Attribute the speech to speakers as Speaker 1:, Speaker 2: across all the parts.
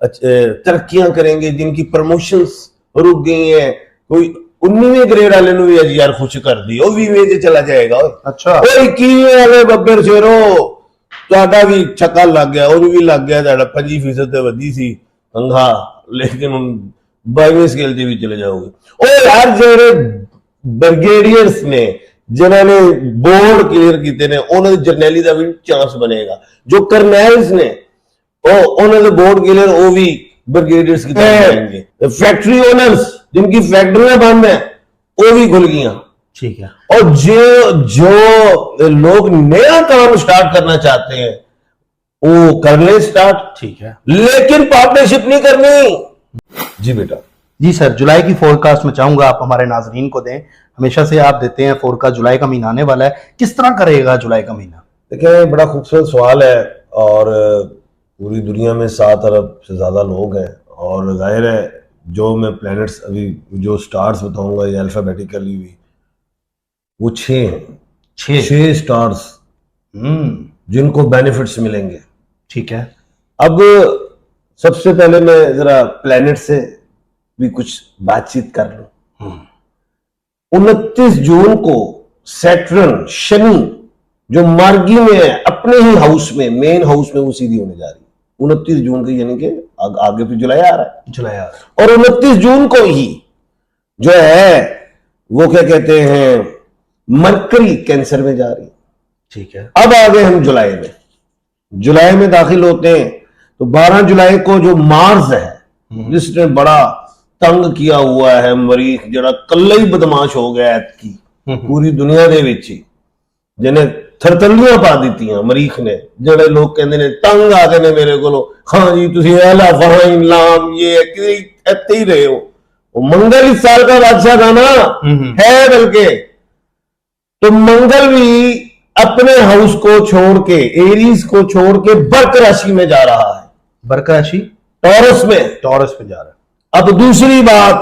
Speaker 1: तरक्कियां करेंगे, जिनकी प्रमोशंस रुक गई हैं, कोई 19वें ग्रेड वाले ਨੂੰ ਵੀ ਅੱਜ ਯਾਰ ਖੁਸ਼ ਕਰਦੀ, ਉਹ 20वें ਚ ਚਲਾ ਜਾਏਗਾ।
Speaker 2: ਅੱਛਾ,
Speaker 1: ਉਹ 21वें ਵਾਲੇ ਬੱਬਰ ਸ਼ੇਰੋ ਤੁਹਾਡਾ ਵੀ ਛੱਕਾ ਲੱਗ ਗਿਆ, ਉਹਨੂੰ ਵੀ ਲੱਗ ਗਿਆ, ਤੁਹਾਡਾ 25% ਤੇ ਵਧੀ ਸੀ ਤਨਖਾਹ, ਲੇਕਿਨ ਹੁਣ 22वें ਸਕੇਲ ਤੇ ਵੀ ਚਲੇ ਜਾਓਗੇ। ਉਹ ਯਾਰ ਜਿਹੜੇ ਬ੍ਰਿਗੇਡੀਅਰਸ ਨੇ ਜਿਨ੍ਹਾਂ ਨੇ ਬੋਰਡ ਕਲੀਅਰ ਕੀਤੇ ਨੇ, ਉਹਨਾਂ ਦੇ ਜਰਨੈਲੀ ਦਾ ਵੀ ਚਾਂਸ ਬਣੇਗਾ। ਜੋ ਕਰਨੈਲਸ ਨੇ ਉਹਨਾਂ ਦੇ बोर्ड क्लियर, वो भी ब्रिगेडियर्स की तरफ जाएंगे। फैक्ट्री ओनर्स जिनकी फैक्ट्रियां बंद है वो भी खुल गई।
Speaker 2: ठीक है।
Speaker 1: और जो लोग नया काम स्टार्ट करना चाहते हैं वो कर ले स्टार्ट,
Speaker 2: ठीक है,
Speaker 1: लेकिन पार्टनरशिप नहीं करनी। जी बेटा।
Speaker 2: जी सर, जुलाई की फोरकास्ट में चाहूंगा आप हमारे नाजरीन को दें। हमेशा से आप देते हैं फोरकास्ट, जुलाई का महीना आने वाला है, किस तरह करेगा जुलाई का महीना?
Speaker 1: देखिए बड़ा खूबसूरत सवाल है, और पूरी दुनिया में 7 अरब से ज्यादा लोग हैं, और जाहिर है जो मैं प्लैनेट्स अभी जो स्टार्स बताऊंगा ये अल्फाबेटिकली भी वो 6 हैं। 6 स्टार्स जिनको बेनिफिट्स मिलेंगे।
Speaker 2: ठीक है।
Speaker 1: अब सबसे पहले मैं जरा प्लैनेट से भी कुछ बातचीत कर लूं। 29 जून को सैटर्न, शनि जो मार्गी में है, अपने ही हाउस में, मेन हाउस में वो सीधी होने जा रही है 29 जून को, यानी कि आगे फिर जुलाई आ रहा है,
Speaker 2: जुलाई आ रहा है।
Speaker 1: और 29 जून को ही जो है वो क्या कहते हैं, मरकरी कैंसर में जा रही है।
Speaker 2: ठीक है।
Speaker 1: अब आ गए हम जुलाई में। जुलाई में दाखिल होते हैं तो 12 जुलाई को जो मार्स है जिसने बड़ा तंग किया हुआ है, मरीख जरा कल्ला ही बदमाश हो गया की पूरी दुनिया दे विच ही, जिन्हें थरतलियां पा दी मरीख ने, जड़े लोग कहते ने तंग आ गए ने मेरे को, हाँ जी तुसी अला फहाइन लाम ये इतने ही रहे हो। वो मंगल इस साल का बादशाह था ना, है बल्कि, तो मंगल भी अपने हाउस को छोड़ के, एरीज को छोड़ के बर्क राशि में जा रहा है।
Speaker 2: बर्क राशि
Speaker 1: टॉरस में
Speaker 2: जा रहा है।
Speaker 1: अब दूसरी बात,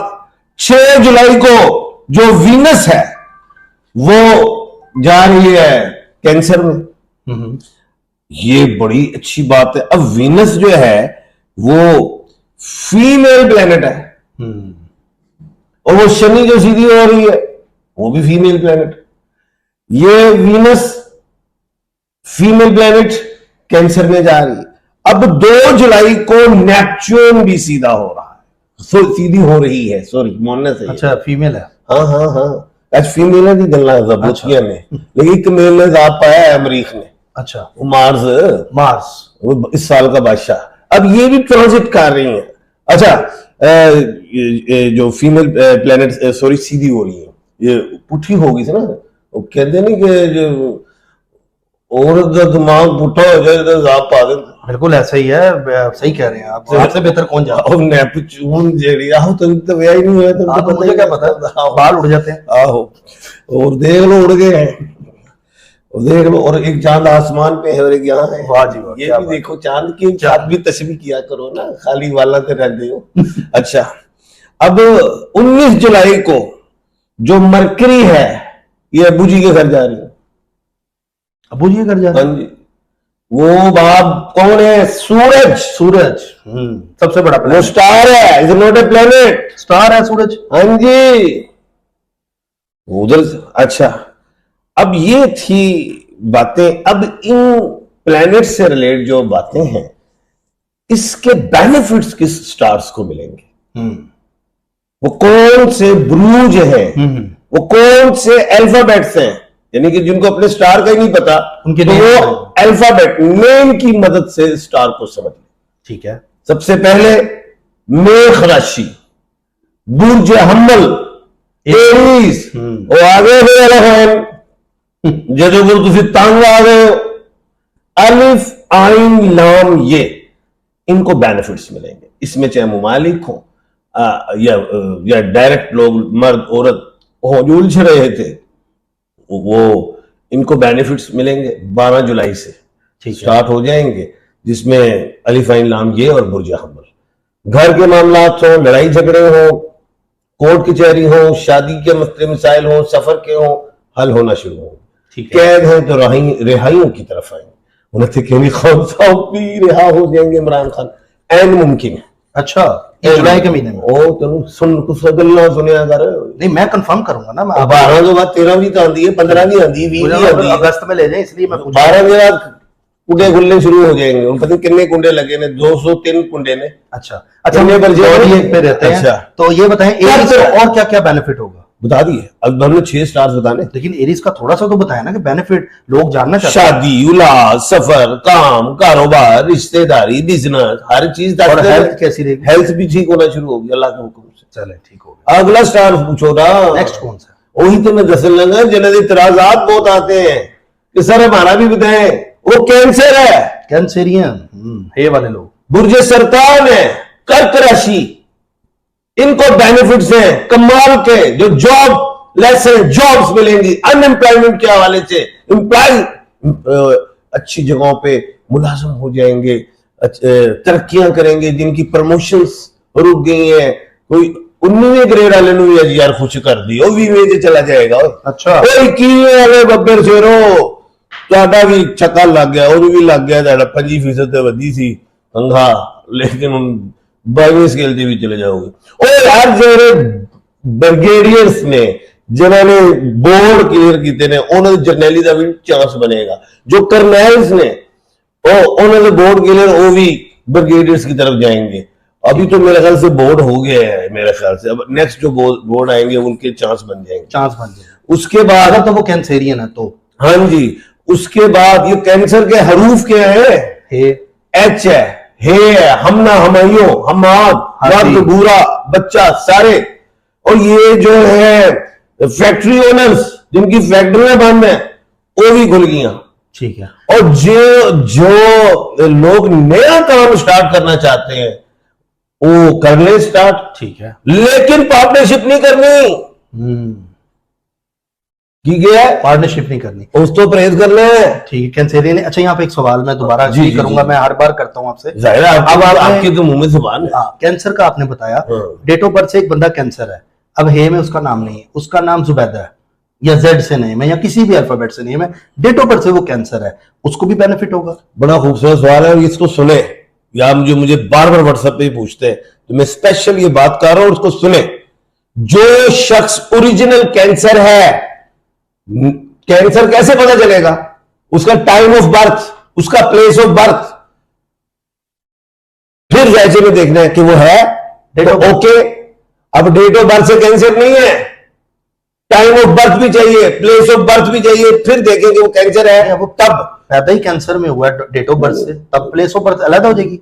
Speaker 1: 6 जुलाई को जो वीनस है वो जा रही है कैंसर में। ये बड़ी अच्छी बात है। अब वीनस जो है वो फीमेल प्लेनेट है, और वो शनि जो सीधी हो रही है वो भी फीमेल प्लेनेट। ये वीनस फीमेल प्लेनेट कैंसर में जा रही है। अब 2 जुलाई को नेपच्यून भी सीधा हो रहा है, सीधी हो रही है, सॉरी मोनने से।
Speaker 2: अच्छा, फीमेल है।
Speaker 1: हाँ हाँ हाँ, आज फीमेल की गल्ला जबूतियां ने, लेकिन एक मेल ने जाप पाया है अमरीक ने।
Speaker 2: अच्छा,
Speaker 1: वो मार्स वो इस साल का बादशाह। अब ये भी ट्रांजिट कर रही हैं। अच्छा, जो फीमेल प्लेनेट सॉरी सीधी हो रही है, ये पुठी हो गई थी ना, वो कहते नहीं कि जो औरत का दिमाग पुठा हो जाए तो जाप पा दे।
Speaker 2: बिल्कुल ऐसा ही है, सही कह रहे हैं आप। आपसे बेहतर कौन जाता है?
Speaker 1: नेपच्यून जेड़ी आहो तुम तो व्याह ही नहीं हुआ, तुम तो
Speaker 2: मुझे क्या पता, बाल उड़ जाते हैं।
Speaker 1: आहो, और देख लो उड़ गए हैं, और देख लो, और एक चांद आसमान पे है और एक यहाँ है।
Speaker 2: वाह जी वाह,
Speaker 1: ये भी देखो चांद की, चांद भी तस्वीर किया करो ना, खाली वाला तो रख दो। अच्छा, अब 19 जुलाई को जो मरकरी है ये अबू जी के घर जा रही है।
Speaker 2: अबू जी के घर जा रही है?
Speaker 1: हाँ जी। वो बाप कौन है? सूरज।
Speaker 2: सबसे बड़ा
Speaker 1: वो स्टार है, is not a planet,
Speaker 2: star है सूरज।
Speaker 1: हाँ जी, उधर। अच्छा, अब ये थी बातें। अब इन प्लैनेट से रिलेटेड जो बातें हैं, इसके बेनिफिट्स किस स्टार्स को मिलेंगे, वो कौन से ब्रूज हैं, वो कौन से अल्फाबेट्स हैं, यानी कि जिनको अपने स्टार का ही नहीं पता, उनके तो वो अल्फाबेट नेम की मदद से स्टार को समझ लें। ठीक है। सबसे पहले मेष राशि, बुर्ज हम्मल, एरीज, वो आगे जो तुम तंग आ गए हो, अलिफ आइन लाम, ये इनको बेनिफिट्स मिलेंगे। इसमें चाहे मुमालिक हो या डायरेक्ट लोग, मर्द औरत हो जो उलझ रहे थे, वो इनको बेनिफिट्स मिलेंगे 12 जुलाई से स्टार्ट हो जाएंगे, जिसमें अलिफ आइन लाम ये और बुर्ज हम्मल। घर के मामलात हो, लड़ाई झगड़े हो, कोर्ट कचहरी हो, शादी के मसले मिसाइल हो, सफर के हो, हल होना शुरू हो। कैद है तो रिहाइयों की तरफ आएंगे। उन्हें खान साहब भी रिहा हो जाएंगे, इमरान खान, ऐन मुमकिन है।
Speaker 2: अच्छा, ये जुलाई के महीने में?
Speaker 1: ओ तेन सुन कुछ गल्ला सुनिया कर।
Speaker 2: नहीं, मैं कंफर्म करूंगा ना। मैं
Speaker 1: 12 के बाद 13 भी तो आती है, 15 भी आती है, 20 भी आती है।
Speaker 2: अगस्त में ले जाए इसलिए मैं पूछ
Speaker 1: 12 के बाद कुंडे खुलने शुरू हो जाएंगे। पता नहीं कितने कुंडे लगे ने, 203 कुंडे ने।
Speaker 2: अच्छा अच्छा,
Speaker 1: कितने बजे
Speaker 2: बॉडी एक पे रहते हैं।
Speaker 1: अच्छा।
Speaker 2: तो ये बताएं एरीज का और क्या क्या बेनिफिट होगा?
Speaker 1: बता दिए, अब हमने 6 स्टार्स बताने।
Speaker 2: लेकिन एरीज का थोड़ा सा तो बताया ना कि बेनिफिट लोग जानना चाहते
Speaker 1: शादी, उल्लास, सफर, काम, कारोबार, रिश्तेदारी, बिजनेस, हर चीज।
Speaker 2: हैं। और हेल्थ कैसी रहेगी?
Speaker 1: हेल्थ भी ठीक होना शुरू होगी अल्लाह के हुक्म से।
Speaker 2: चले, ठीक हो गया।
Speaker 1: अगला स्टार पूछो ना।
Speaker 2: नेक्स्ट कौन सा?
Speaker 1: वही तो मैं दस लगा, जिन्हें इतराजात बहुत आते हैं कि सर हमारा भी बताएं। वो कैंसर है,
Speaker 2: कैंसेरियन, हे वाले लोग।
Speaker 1: बुर्ज सरतान है, कर्क राशि, इनको बेनिफिट्स हैं कमाल के। जो जॉब लेस है, जॉब्स मिलेंगी अनएम्प्लॉयमेंट के हवाले से। एम्प्लॉय अच्छी जगहों पे मुलाजिम हो जाएंगे, तरक्कियां करेंगे। जिनकी प्रमोशंस रुक गई हैं, कोई 19वें ग्रेड वाले ने भी यार खुश कर दी, वो 20वें से चला जाएगा।
Speaker 2: अच्छा,
Speaker 1: 21वें वाले बब्बर शेरो ਤੁਹਾਡਾ भी छक्का लग गया, और भी लग गया। 25% ਤੇ ਵਧੀ ਸੀ ਤਨਖਾਹ, लेकिन ਹੁਣ 22वें स्केल ਤੇ भी चले जाओगे। और यार ਜਿਹੜੇ ब्रिगेडियर्स ने जिन्होंने बोर्ड क्लियर किए ने, उन्होंने जर्नैली का भी चांस बनेगा। जो कर्नैल्स ने उन्होंने बोर्ड क्लियर, वो भी ब्रिगेडियर्स की तरफ जाएंगे। अभी तो मेरे ख्याल से बोर्ड हो गया है, मेरे ख्याल से अब नेक्स्ट जो बोर्ड आएंगे उनके चांस बन जाएंगे।
Speaker 2: चांस बन जाएगा।
Speaker 1: उसके बाद
Speaker 2: तो वो कैंसेरियन है तो।
Speaker 1: हाँ जी, उसके बाद ये कैंसर के हरूफ क्या है?
Speaker 2: हे,
Speaker 1: एच है, हे है, हमना, हमायूं, हमाद, मर्द, बूरा, बच्चा, सारे। और ये जो है फैक्ट्री ओनर्स जिनकी फैक्ट्रियां बंद है, वो भी खुल गई।
Speaker 2: ठीक है।
Speaker 1: और जो लोग नया काम स्टार्ट करना चाहते हैं वो कर ले स्टार्ट।
Speaker 2: ठीक है,
Speaker 1: लेकिन पार्टनरशिप नहीं करनी। की गया है,
Speaker 2: पार्टनरशिप नहीं करनी,
Speaker 1: उस तो परहेज करना है।
Speaker 2: ठीक है। कैंसेरियन। अच्छा, यहाँ पे एक सवाल मैं दोबारा
Speaker 1: जी, जी,
Speaker 2: करूंगा,
Speaker 1: जी।
Speaker 2: मैं हर बार करता हूँ आपसे।
Speaker 1: जाहिर है अब आपके तो मुंह में जुबान है।
Speaker 2: हाँ, कैंसर का आपने बताया,
Speaker 1: हाँ।
Speaker 2: डेट ऑफ बर्थ से एक बंदा कैंसर है। अब हे में उसका नाम नहीं है, उसका नाम जुबैदा है, या जेड से नेम है, या किसी भी अल्फाबेट से नेम है, डेट ऑफ बर्थ से वो कैंसर है, उसको भी बेनिफिट होगा?
Speaker 1: बड़ा खूबसूरत सवाल है, और इसको सुने। या मुझे बार बार व्हाट्सएप पे पूछते हैं, तो मैं स्पेशल ये बात कर रहा हूं, उसको सुने। जो शख्स ओरिजिनल कैंसर है, कैंसर कैसे पता चलेगा? उसका टाइम ऑफ बर्थ, उसका प्लेस ऑफ बर्थ, फिर जैसे में देखना है कि वो है तो ओके। अब डेट ऑफ बर्थ से कैंसर नहीं है, टाइम ऑफ बर्थ भी चाहिए, प्लेस ऑफ बर्थ भी चाहिए, फिर देखेंगे वो कैंसर है। वो तब
Speaker 2: पैदा ही कैंसर में हुआ है डेट ऑफ बर्थ से, तब प्लेस ऑफ बर्थ अलग हो जाएगी।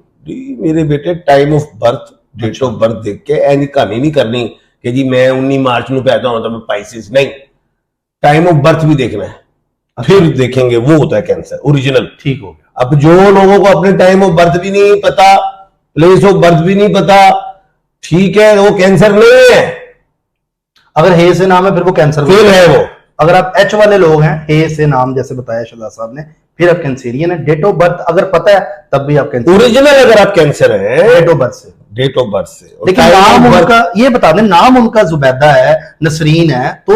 Speaker 1: मेरे बेटे time of birth, date of birth देख के ऐसी कहानी नहीं करनी कि जी मैं 19 मार्च में पैदा हुआ तो मैं पाइसिस। नहीं, टाइम ऑफ बर्थ भी देखना है, फिर देखेंगे वो होता है कैंसर ओरिजिनल।
Speaker 2: ठीक हो गया।
Speaker 1: अब जो लोगों को अपने टाइम ऑफ बर्थ भी नहीं पता, प्लेस ऑफ बर्थ भी नहीं पता, ठीक है, वो कैंसर नहीं है।
Speaker 2: अगर हे से नाम है फिर वो कैंसर
Speaker 1: फेल है वो।
Speaker 2: अगर आप एच वाले लोग हैं, हे से नाम जैसे बताया शहजाद साहब ने, फिर आप कैंसेरियन है। डेट ऑफ बर्थ अगर पता है तब भी आप कैंसर।
Speaker 1: ओरिजिनल अगर आप कैंसर है
Speaker 2: डेट ऑफ बर्थ से,
Speaker 1: डेट ऑफ बर्थ से।
Speaker 2: लेकिन नाम उनका, ये बता दें, नाम उनका जुबैदा है, नसरीन है, तो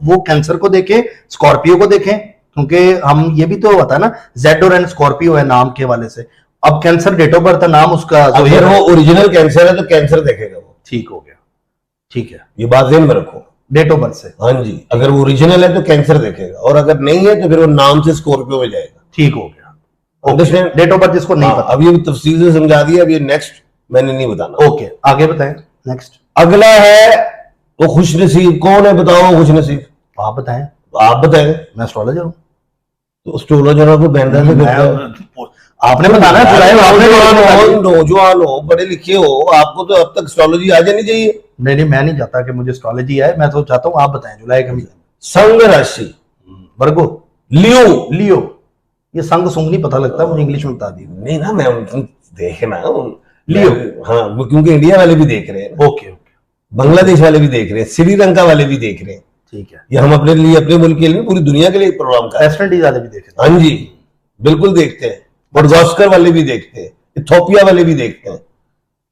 Speaker 2: वो कैंसर को देखें, स्कॉर्पियो को देखें, क्योंकि हम ये भी तो होता है ना, जेड और एन स्कॉर्पियो है नाम के वाले से। अब कैंसर डेट ऑफ बर्थ है, नाम उसका
Speaker 1: अगर वो ओरिजिनल कैंसर है तो कैंसर देखेगा वो।
Speaker 2: ठीक हो गया। ठीक है,
Speaker 1: ये बात ध्यान में रखो,
Speaker 2: डेट ऑफ बर्थ से।
Speaker 1: हाँ जी, अगर वो ओरिजिनल है तो कैंसर देखेगा, और अगर नहीं है तो फिर वो नाम से स्कॉर्पियो में जाएगा।
Speaker 2: ठीक हो गया।
Speaker 1: अंडरस्टैंड?
Speaker 2: डेट ऑफ बर्थ जिसको नहीं पता,
Speaker 1: अब ये तफसील से समझा दिया, अब ये नेक्स्ट मैंने नहीं बताना।
Speaker 2: ओके, आगे बताएं। नेक्स्ट
Speaker 1: अगला है तो खुश नसीब। कौन है बताओ खुश नसीब?
Speaker 2: आप बताएं।
Speaker 1: आप बताएं।
Speaker 2: मैं एस्ट्रोलॉजर हूँ।
Speaker 1: तो एस्ट्रोलॉजर को बैंडा से
Speaker 2: आपने बताना जुलाई में, आपने
Speaker 1: नौजवान हो, पढ़े लिखे हो, आपको तो अब तक एस्ट्रोलॉजी आ जानी चाहिए।
Speaker 2: नहीं, मैं नहीं चाहता कि मुझे एस्ट्रोलॉजी आए, मैं तो चाहता हूँ आप बताएं जुलाई का महीना।
Speaker 1: संग राशि,
Speaker 2: वर्गो,
Speaker 1: लियो।
Speaker 2: लियो, ये संग सुंग नहीं पता लगता मुझे, इंग्लिश में बता दी।
Speaker 1: नहीं ना, मैं देखना
Speaker 2: लियो।
Speaker 1: हाँ, वो क्योंकि इंडिया वाले भी देख रहे हैं,
Speaker 2: ओके ओके,
Speaker 1: बांग्लादेश वाले भी देख रहे हैं, श्रीलंका वाले भी देख रहे हैं।
Speaker 2: ठीक है,
Speaker 1: ये हम अपने लिए, अपने मुल्क के लिए, पूरी दुनिया के लिए प्रोग्राम कर रहे हैं।
Speaker 2: वेस्ट इंडीज वाले भी देख रहे हैं।
Speaker 1: हाँ जी, बिल्कुल देखते हैं। मडगास्कर वाले भी देखते हैं, इथोपिया वाले भी देखते हैं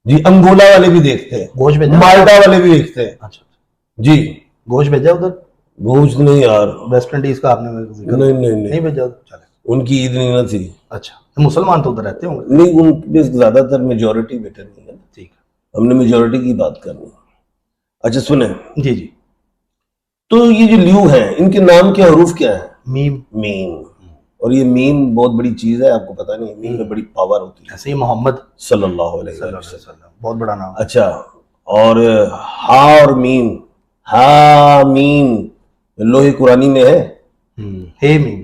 Speaker 1: जी, अंगोला वाले भी देखते हैं,
Speaker 2: गोश्त भेजा,
Speaker 1: माल्टा वाले भी देखते हैं।
Speaker 2: अच्छा
Speaker 1: जी,
Speaker 2: गोश्त भेजा उधर?
Speaker 1: गोश्त नहीं यार,
Speaker 2: वेस्ट इंडीज का आपने
Speaker 1: नहीं
Speaker 2: भेजा उधर? चले,
Speaker 1: उनकी ईद नहीं ना थी।
Speaker 2: अच्छा, मुसलमान तो उधर रहते होंगे।
Speaker 1: नहीं, उनमें ज्यादातर मेजोरिटी बेटर नहीं है।
Speaker 2: ठीक है,
Speaker 1: हमने मेजोरिटी की बात करनी। अच्छा सुने,
Speaker 2: जी जी।
Speaker 1: तो ये जो ल्यू है, इनके नाम के हरूफ क्या है?
Speaker 2: मीम।
Speaker 1: मीम। और ये मीम बहुत बड़ी चीज है, आपको पता नहीं, मीम में बड़ी पावर होती है।
Speaker 2: ऐसे ही मोहम्मद
Speaker 1: सल्लल्लाहु अलैहि
Speaker 2: सल्लल्लाहु अलैहि
Speaker 1: वसल्लम।
Speaker 2: वसल्लम, बहुत बड़ा नाम है।
Speaker 1: अच्छा, और हा और मीम, हा मीम लोहे कुरानी में है।
Speaker 2: हे मीम।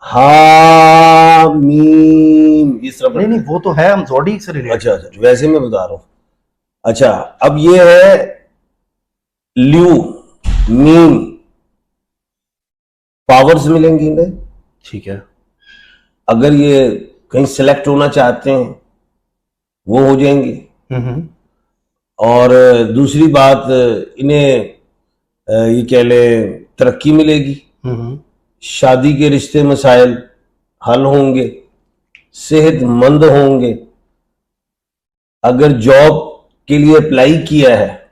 Speaker 1: हा मीम इस तरह
Speaker 2: नहीं नहीं, वो तो है, हम जोड़ी से रिलेटेड।
Speaker 1: अच्छा अच्छा, वैसे मैं बता रहा हूं। अच्छा, अब ये है ल्यू मीम, पावर्स मिलेंगी इन्हें।
Speaker 2: ठीक है।
Speaker 1: अगर ये कहीं सेलेक्ट होना चाहते हैं वो हो जाएंगे।
Speaker 2: हम्म।
Speaker 1: और दूसरी बात, इन्हें ये कह ले तरक्की मिलेगी,
Speaker 2: हम्म।
Speaker 1: शादी के रिश्ते मसाइल हल होंगे, सेहतमंद होंगे। अगर जॉब के लिए अप्लाई किया है,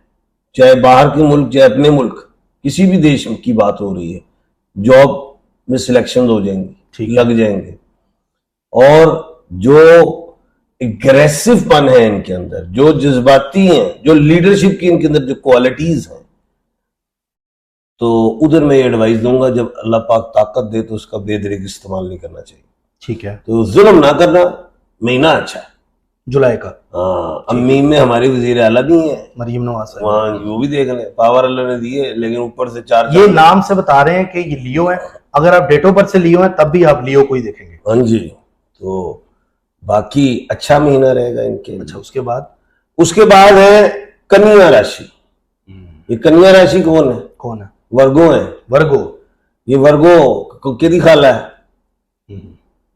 Speaker 1: चाहे बाहर के मुल्क चाहे अपने मुल्क, किसी भी देश की बात हो रही है, जॉब में सिलेक्शन हो जाएंगी, लग जाएंगे। और जो एग्रेसिव पन है इनके अंदर, जो जज्बाती हैं, जो लीडरशिप की इनके अंदर जो क्वालिटीज हैं, तो उधर मैं एडवाइस दूंगा, जब अल्लाह पाक ताकत दे तो उसका बेदरीक इस्तेमाल नहीं करना चाहिए।
Speaker 2: ठीक है।
Speaker 1: तो जुल्म ना करना। महीना अच्छा है
Speaker 2: जुलाई का।
Speaker 1: हाँ, अब मीम में हमारी वजीर आला भी है,
Speaker 2: मरीम नवाज साहब,
Speaker 1: वहाँ वो भी देख लें, पावर अल्लाह ने दी है, लेकिन ऊपर से चार
Speaker 2: ये नाम से बता रहे हैं कि ये लियो है। अगर आप डेट ऑफ बर्थ से लियो हैं तब भी आप लियो को ही देखेंगे।
Speaker 1: हाँ जी। तो बाकी अच्छा महीना रहेगा इनके।
Speaker 2: अच्छा,
Speaker 1: उसके बाद है कन्या राशि। ये कन्या राशि कौन है?
Speaker 2: कौन है?
Speaker 1: वर्गो है।
Speaker 2: वर्गो।
Speaker 1: ये वर्गो किदी खाला है?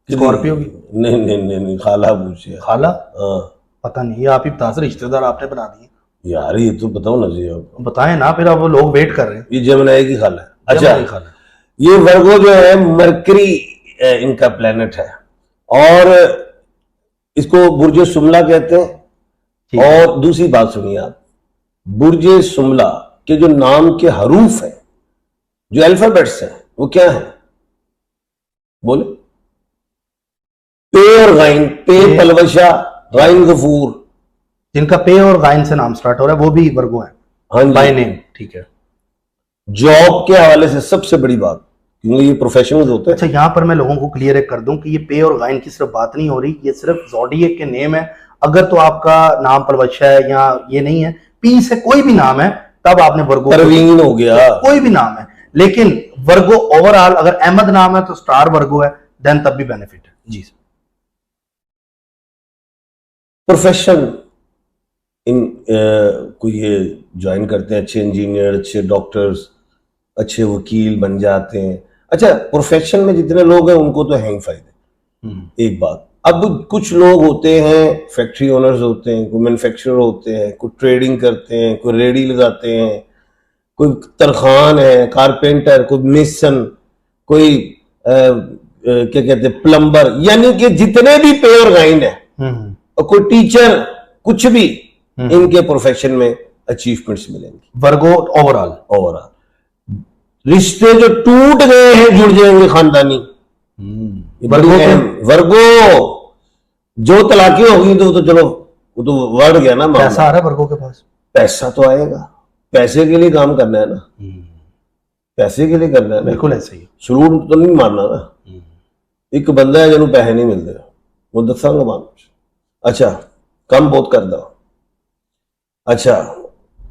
Speaker 2: स्कॉर्पियो की?
Speaker 1: नहीं नहीं नहीं नहीं, खाला पूछे।
Speaker 2: खाला?
Speaker 1: हाँ,
Speaker 2: पता नहीं, ये आप ही बता, रिश्तेदार आपने बना दिए।
Speaker 1: यार ये तो बताओ ना जी आप।
Speaker 2: बताएं ना, फिर अब लोग वेट कर रहे हैं।
Speaker 1: ये जमुनाई की खाला है। अच्छा,
Speaker 2: जमुनाई खाला।
Speaker 1: ये वर्गो जो है मरकरी इनका प्लेनेट है, और इसको बुर्ज सुमला कहते हैं। और दूसरी बात सुनिए आप, बुर्ज सुमला के जो नाम के हरूफ हैं, जो अल्फाबेट्स हैं, वो क्या है? बोले। पे और गाइन, पे पलवशा, गाइन गफूर।
Speaker 2: जिनका पे और गाइन से नाम स्टार्ट हो रहा है वो भी वर्गो है।
Speaker 1: हाँ जी,
Speaker 2: बाय नेम। ठीक है।
Speaker 1: जॉब के हवाले से सबसे बड़ी बात, क्योंकि ये प्रोफेशनल्स होते हैं।
Speaker 2: अच्छा, यहाँ पर मैं लोगों को क्लियर कर दूं कि ये पे और गाइन की सिर्फ बात नहीं हो रही, ये सिर्फ ज़ोडिएक के नेम है। अगर तो आपका नाम पलवशा है या ये नहीं है, पी से कोई भी नाम है, तब आपने वर्गो,
Speaker 1: परवीन हो गया,
Speaker 2: कोई भी नाम है, लेकिन वर्गो ओवरऑल, अगर अहमद नाम है तो स्टार वर्गो है, देन तब भी बेनिफिट है। जी सर।
Speaker 1: प्रोफेशन इन कोई ये ज्वाइन करते हैं, अच्छे इंजीनियर, अच्छे डॉक्टर्स, अच्छे वकील बन जाते हैं। अच्छा, प्रोफेशन में जितने लोग हैं उनको तो है ही फायदे। एक बात, अब कुछ लोग होते हैं फैक्ट्री ओनर्स होते हैं, कोई मैन्युफैक्चरर होते हैं, कोई ट्रेडिंग करते हैं, कोई रेडी लगाते हैं, कोई तरखान है, कारपेंटर, कोई मेसन, कोई क्या कहते हैं प्लम्बर, यानी कि जितने भी पे और गाइन है, और कोई टीचर, कुछ भी इनके प्रोफेशन में अचीवमेंट्स मिलेंगे।
Speaker 2: वर्गो ओवरऑल
Speaker 1: रिश्ते जो टूट गए हैं जुड़ जाएंगे खानदानी। वर्गो जो तलाकी होगी तो चलो वो तो बढ़ गया ना।
Speaker 2: पैसा आ रहा है वर्गो के पास?
Speaker 1: पैसा तो आएगा, पैसे के लिए काम करना है ना, पैसे के लिए करना है।
Speaker 2: बिल्कुल ऐसे ही,
Speaker 1: सलूट तो नहीं मारना ना। एक बंदा है जिन्होंने पैसे नहीं मिलते, वो दसांगा मान। अच्छा, कम बहुत कर दो। अच्छा,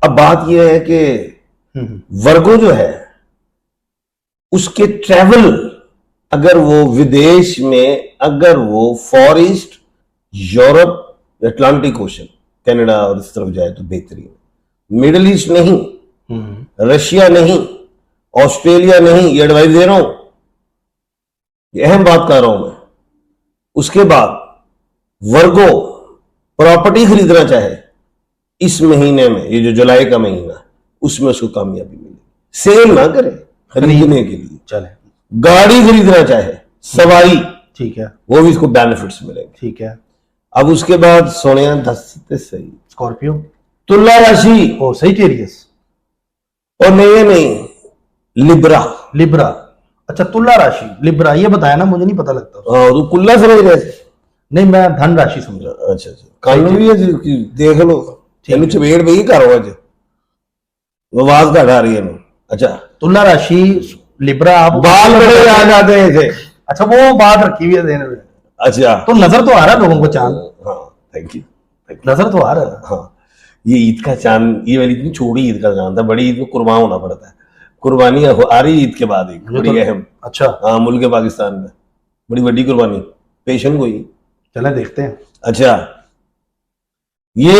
Speaker 1: अब बात यह है कि वर्गो जो है उसके ट्रैवल, अगर वो विदेश में, अगर वो for east, Europe, Atlantic ocean, Canada और इस तरफ जाए तो बेहतरीन। मिडिल ईस्ट नहीं, रशिया नहीं, ऑस्ट्रेलिया नहीं, ये एडवाइस दे रहा हूं, ये अहम बात कर रहा हूं मैं। उसके बाद वर्गो प्रॉपर्टी खरीदना चाहे इस महीने में, ये जो जुलाई का महीना है, उसमें उसको कामयाबी मिलेगी। सेल ना करे, खरीदने के लिए
Speaker 2: चले।
Speaker 1: गाड़ी खरीदना चाहे, सवारी,
Speaker 2: ठीक है,
Speaker 1: वो भी इसको बेनिफिट्स मिलेंगे।
Speaker 2: ठीक है।
Speaker 1: अब उसके बाद सोनिया धसते सही,
Speaker 2: स्कॉर्पियो,
Speaker 1: तुला राशि,
Speaker 2: ओ सजिटेरियस,
Speaker 1: और नहीं लिब्रा।
Speaker 2: लिब्रा। अच्छा, तुला राशि, लिब्रा, ये बताया ना, मुझे नहीं पता लगता।
Speaker 1: हाँ, तो कुल्ला समझ रहे थे।
Speaker 2: नहीं, मैं धन राशि समझा।
Speaker 1: अच्छा अच्छा, ਕੱਲ ਨੂੰ ਵੀ ਦੇਖ ਲਓ, ਇਹਨੂੰ ਚਵੇੜ ਪਈ ਘਰੋਂ ਅੱਜ, आवाज घट आ रही है। अच्छा,
Speaker 2: तुला राशि लिब्रा, आप
Speaker 1: बाल बड़े आ जाते थे।
Speaker 2: अच्छा, वो बात रखी हुई है देने में।
Speaker 1: अच्छा,
Speaker 2: तो नजर तो आ रहा है लोगों को चांद,
Speaker 1: हाँ थैंक यू।
Speaker 2: नजर तो आ रहा है।
Speaker 1: हाँ, ये ईद का चांद, ये वाली इतनी छोटी ईद का चांद था, बड़ी ईद में कुर्बान होना पड़ता है। कुर्बानी आ रही ईद के बाद एक बड़ी अहम।
Speaker 2: अच्छा,
Speaker 1: हाँ, मुल्क पाकिस्तान में बड़ी बड़ी कुर्बानी पेशन को ही।
Speaker 2: चले देखते हैं।
Speaker 1: अच्छा, ये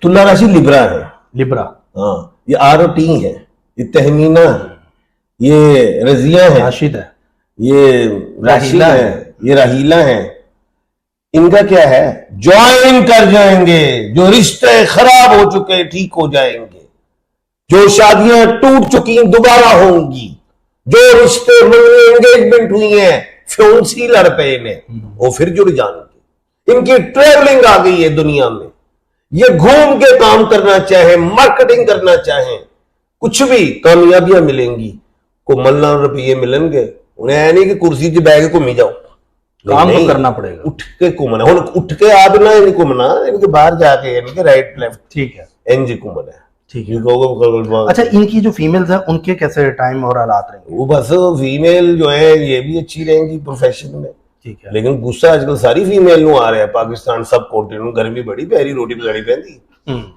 Speaker 1: तुला राशि लिब्रा है।
Speaker 2: लिब्रा,
Speaker 1: हाँ, ये आर और टी है, ये तहमीना है, ये रजिया है,
Speaker 2: राशिद है,
Speaker 1: ये राशिला है, ये राहीला है। इनका क्या है, ज्वाइन कर जाएंगे, जो रिश्ते खराब हो चुके ठीक हो जाएंगे, जो शादियां टूट चुकी दोबारा होंगी, जो रिश्ते एंगेजमेंट हुई है, फ्योंसी लड़ पे ने वो फिर जुड़ जाएंगे। इनकी ट्रेवलिंग आ गई है दुनिया में, ये घूम के काम करना चाहे, मार्केटिंग करना चाहे, कुछ भी कामयाबियां मिलेंगी। को मल्ला रुपये मिलेंगे उन्हें, ऐ नहीं कि कुर्सी च बैठ के घूमी जाओ,
Speaker 2: काम
Speaker 1: नहीं,
Speaker 2: तो करना पड़ेगा,
Speaker 1: उठ के घूमना। हुण उठ के आ देना, इन्हें घूमना, इनके बाहर जाके इनके राइट लेफ्ट
Speaker 2: ठीक है,
Speaker 1: इंज घूमना है।
Speaker 2: ठीक है।
Speaker 1: है।
Speaker 2: अच्छा, इनकी जो फीमेल्स हैं उनके कैसे टाइम और हालात रहेंगे?
Speaker 1: वो बस फीमेल जो है ये भी अच्छी रहेंगी प्रोफेशन में,
Speaker 2: ठीक है।
Speaker 1: लेकिन गुस्सा आजकल सारी फीमेल नु आ रहा है। पाकिस्तान सब कॉन्टिनेंट गर्मी बड़ी पैरी, रोटी पकानी पैंदी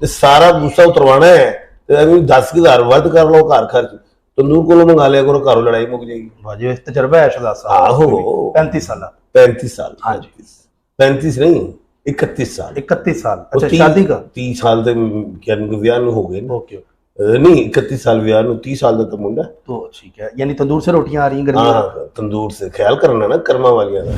Speaker 1: ते सारा गुस्सा उतरवाना है ते अभी 10,000 वध कर लो घर खर्च, तंदूर कोलों मंगा लिया करो, घरों लड़ाई मुक जाएगी।
Speaker 2: भाजी वैसे तजर्बा है शहजाद साहब,
Speaker 1: आहो
Speaker 2: 35 साल।
Speaker 1: 35 साल,
Speaker 2: हाँ जी।
Speaker 1: 35 नहीं 31 साल।
Speaker 2: 31 साल।
Speaker 1: वो
Speaker 2: अच्छा,
Speaker 1: 30
Speaker 2: शादी का
Speaker 1: 30 साल ਤੇ क्या ਵਿਆਹ ਨੂੰ ਹੋ ਗਏ ਨਾ।
Speaker 2: ओके,
Speaker 1: नहीं 31 साल ਵਿਆਹ ਨੂੰ, 30 साल ਦਾ ਤਾਂ ਮੁੰਡਾ।
Speaker 2: तो ठीक है, यानी तंदूर से रोटियां आ रही हैं गर्मी में।
Speaker 1: हाँ, तंदूर से ख्याल करना ना कर्मा वालियां का।